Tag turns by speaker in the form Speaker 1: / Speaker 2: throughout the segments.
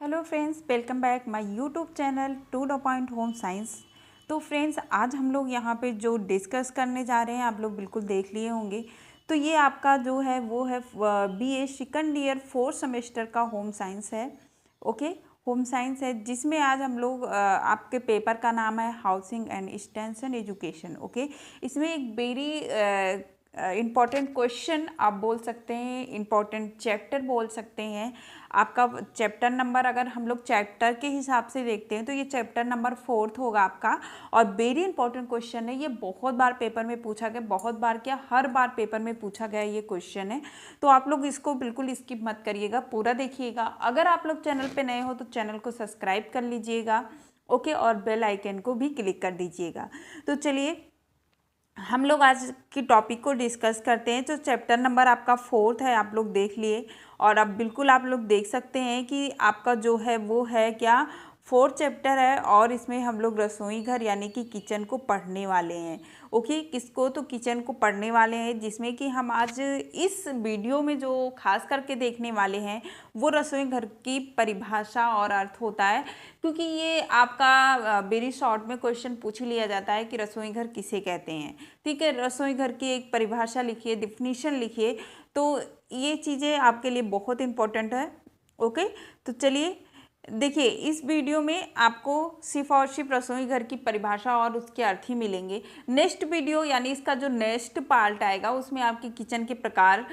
Speaker 1: Hello friends, welcome back my YouTube channel to the point home science. तो friends, आज हम लोग यहाँ पे जो डिस्कस करने जा रहे हैं आप लोग बिल्कुल देख लिए होंगे। तो ये आपका जो है वो है BA second year fourth semester का होम साइंस है। ओके, होम साइंस है जिसमें आज हम लोग आपके पेपर का नाम है housing and extension education. Okay, इसमें एक वेरी इम्पॉर्टेंट क्वेश्चन आप बोल सकते हैं, इम्पॉर्टेंट चैप्टर बोल सकते हैं। आपका चैप्टर नंबर अगर हम लोग चैप्टर के हिसाब से देखते हैं तो ये चैप्टर नंबर 4 होगा आपका। और वेरी इंपॉर्टेंट क्वेश्चन है ये, बहुत बार पेपर में पूछा गया, बहुत बार क्या हर बार पेपर में पूछा गया ये क्वेश्चन है। तो आप लोग इसको बिल्कुल स्किप मत करिएगा, पूरा देखिएगा। अगर आप लोग चैनल पे नए हो तो चैनल को सब्सक्राइब कर लीजिएगा। ओके, और बेल आइकन को भी क्लिक कर दीजिएगा। तो चलिए हम लोग आज की टॉपिक को डिस्कस करते हैं। तो चैप्टर नंबर आपका 4 है, आप लोग देख लिए। और अब बिल्कुल आप लोग देख सकते हैं कि आपका जो है वो है क्या, 4 चैप्टर है। और इसमें हम लोग रसोई घर यानी कि किचन को पढ़ने वाले हैं। ओके, किसको, तो किचन को पढ़ने वाले हैं, जिसमें कि हम आज इस वीडियो में जो खास करके देखने वाले हैं वो रसोई घर की परिभाषा और अर्थ होता है। क्योंकि ये आपका वेरी शॉर्ट में क्वेश्चन पूछ लिया जाता है कि रसोई घर किसे कहते हैं। ठीक है, रसोई घर की एक परिभाषा लिखिए, डिफिनीशन लिखिए। तो ये चीज़ें आपके लिए बहुत इंपॉर्टेंट है। ओके, तो चलिए देखिए, इस वीडियो में आपको सिर्फ और सिर्फ रसोई घर की परिभाषा और उसके अर्थ ही मिलेंगे। नेक्स्ट वीडियो यानी इसका जो नेक्स्ट पार्ट आएगा उसमें आपके किचन के प्रकार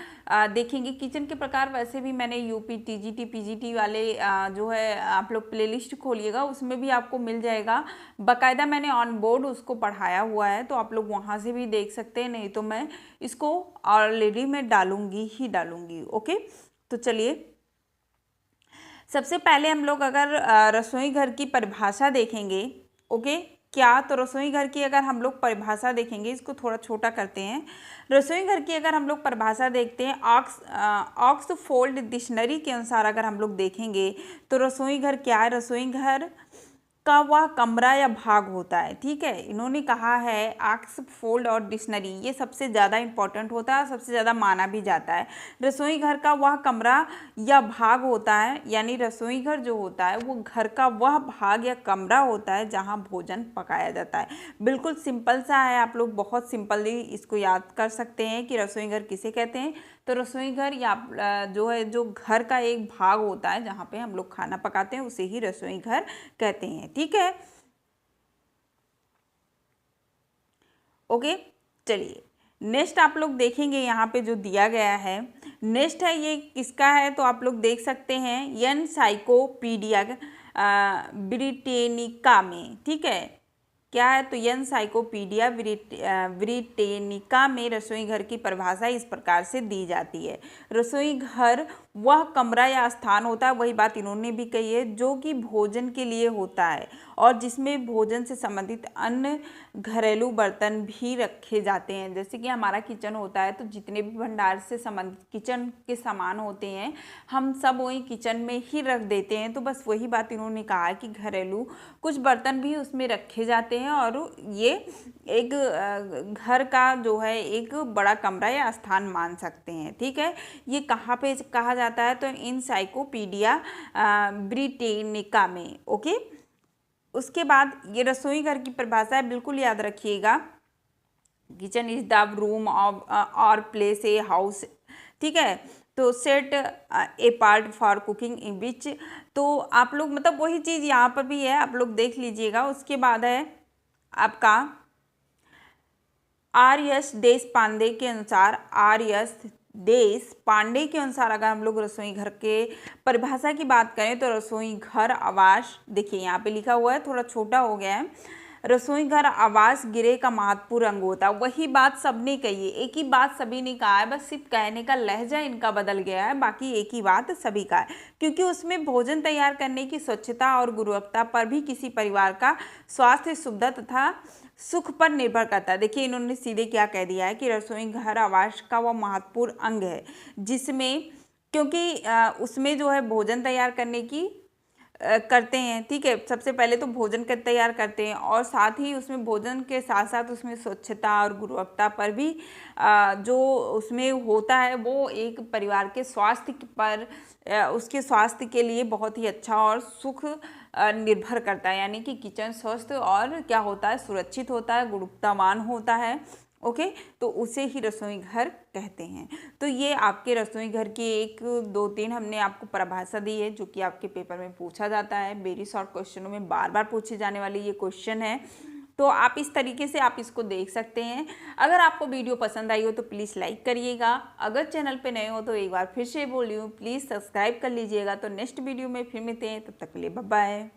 Speaker 1: देखेंगे। किचन के प्रकार वैसे भी मैंने यूपी टीजीटी पीजीटी वाले जो है आप लोग प्लेलिस्ट खोलिएगा, उसमें भी आपको मिल जाएगा। बाकायदा मैंने ऑन बोर्ड उसको पढ़ाया हुआ है, तो आप लोग वहाँ से भी देख सकते हैं, नहीं तो मैं इसको ऑलरेडी मैं डालूंगी ही डालूंगी। ओके, तो चलिए सबसे पहले हम लोग अगर रसोई घर की परिभाषा देखेंगे। ओके, क्या, तो रसोई घर की अगर हम लोग परिभाषा देखेंगे, इसको थोड़ा छोटा करते हैं। रसोई घर की अगर हम लोग परिभाषा देखते हैं ऑक्सफोर्ड डिक्शनरी के अनुसार अगर हम लोग देखेंगे तो रसोई घर क्या है, रसोई घर का वह कमरा या भाग होता है। ठीक है, इन्होंने कहा है ऑक्सफोर्ड और डिक्शनरी, ये सबसे ज़्यादा इंपॉर्टेंट होता है, सबसे ज़्यादा माना भी जाता है। रसोई घर का वह कमरा या भाग होता है, यानी रसोई घर जो होता है वो घर का वह भाग या कमरा होता है जहाँ भोजन पकाया जाता है। बिल्कुल सिंपल सा है, आप लोग बहुत सिंपली इसको याद कर सकते हैं कि रसोई घर किसे कहते हैं। तो रसोई घर या जो है जो घर का एक भाग होता है जहाँ पे हम लोग खाना पकाते हैं उसे ही रसोई घर कहते हैं। ठीक है, ओके, चलिए नेक्स्ट आप लोग देखेंगे यहाँ पे जो दिया गया है। नेक्स्ट है ये किसका है, तो आप लोग देख सकते हैं एनसाइक्लोपीडिया ब्रिटेनिका में। ठीक है, क्या है, तो एनसाइक्लोपीडिया ब्रिटेनिका में रसोई घर की परिभाषा इस प्रकार से दी जाती है। रसोई घर वह कमरा या स्थान होता है, वही बात इन्होंने भी कही है, जो कि भोजन के लिए होता है और जिसमें भोजन से संबंधित अन्य घरेलू बर्तन भी रखे जाते हैं। जैसे कि हमारा किचन होता है तो जितने भी भंडार से संबंधित किचन के सामान होते हैं हम सब वही किचन में ही रख देते हैं। तो बस वही बात इन्होंने कहा कि घरेलू कुछ बर्तन भी उसमें रखे जाते हैं और ये एक घर का जो है एक बड़ा कमरा या स्थान मान सकते हैं। ठीक है, ये कहाँ पे कहा जाता है, तो एनसाइक्लोपीडिया ब्रिटेनिका में। ओके, उसके बाद ये रसोई घर की परिभाषा है, बिल्कुल याद रखिएगा। Kitchen is the room of और प्लेस ए हाउस। ठीक है, तो set a part for cooking in which, तो आप लोग मतलब वही चीज़ यहाँ पर भी है, आप लोग देख लीजिएगा। उसके बाद है आपका आर.एस. देश पांडे के अनुसार, आर.एस. देश पांडे के अनुसार अगर हम लोग रसोई घर के परिभाषा की बात करें तो रसोई घर आवास, देखिए यहाँ पे लिखा हुआ है, थोड़ा छोटा हो गया है। रसोई घर आवास गृह का महत्वपूर्ण अंग होता है। वही बात सबने कही है, एक ही बात सभी ने कहा है, बस सिर्फ कहने का लहजा इनका बदल गया है, बाकी एक ही बात सभी का है। क्योंकि उसमें भोजन तैयार करने की स्वच्छता और गुणवत्ता पर भी किसी परिवार का स्वास्थ्य, सुविधा तथा सुख पर निर्भर करता है। देखिए इन्होंने सीधे क्या कह दिया है कि रसोई घर आवास का वह महत्वपूर्ण अंग है, जिसमें क्योंकि उसमें जो है भोजन तैयार करने की करते हैं, ठीक है। सबसे पहले तो भोजन का तैयार करते हैं और साथ ही उसमें भोजन के साथ साथ उसमें स्वच्छता और गुणवत्ता पर भी जो उसमें होता है वो एक परिवार के स्वास्थ्य पर उसके स्वास्थ्य के लिए बहुत ही अच्छा और सुख निर्भर करता है। यानी कि किचन स्वस्थ और क्या होता है, सुरक्षित होता है, गुणवत्तावान होता है। ओके, तो उसे ही रसोई घर कहते हैं। तो ये आपके रसोई घर की एक दो तीन हमने आपको परिभाषा दी है जो कि आपके पेपर में पूछा जाता है। वेरी शॉर्ट क्वेश्चनों में बार बार पूछे जाने वाले ये क्वेश्चन है। तो आप इस तरीके से आप इसको देख सकते हैं। अगर आपको वीडियो पसंद आई हो तो प्लीज़ लाइक करिएगा। अगर चैनल पे नए हो तो एक बार फिर से बोल रही हूँ, प्लीज़ सब्सक्राइब कर लीजिएगा। तो नेक्स्ट वीडियो में फिर मिलते हैं, तब तक के लिए बाय बाय।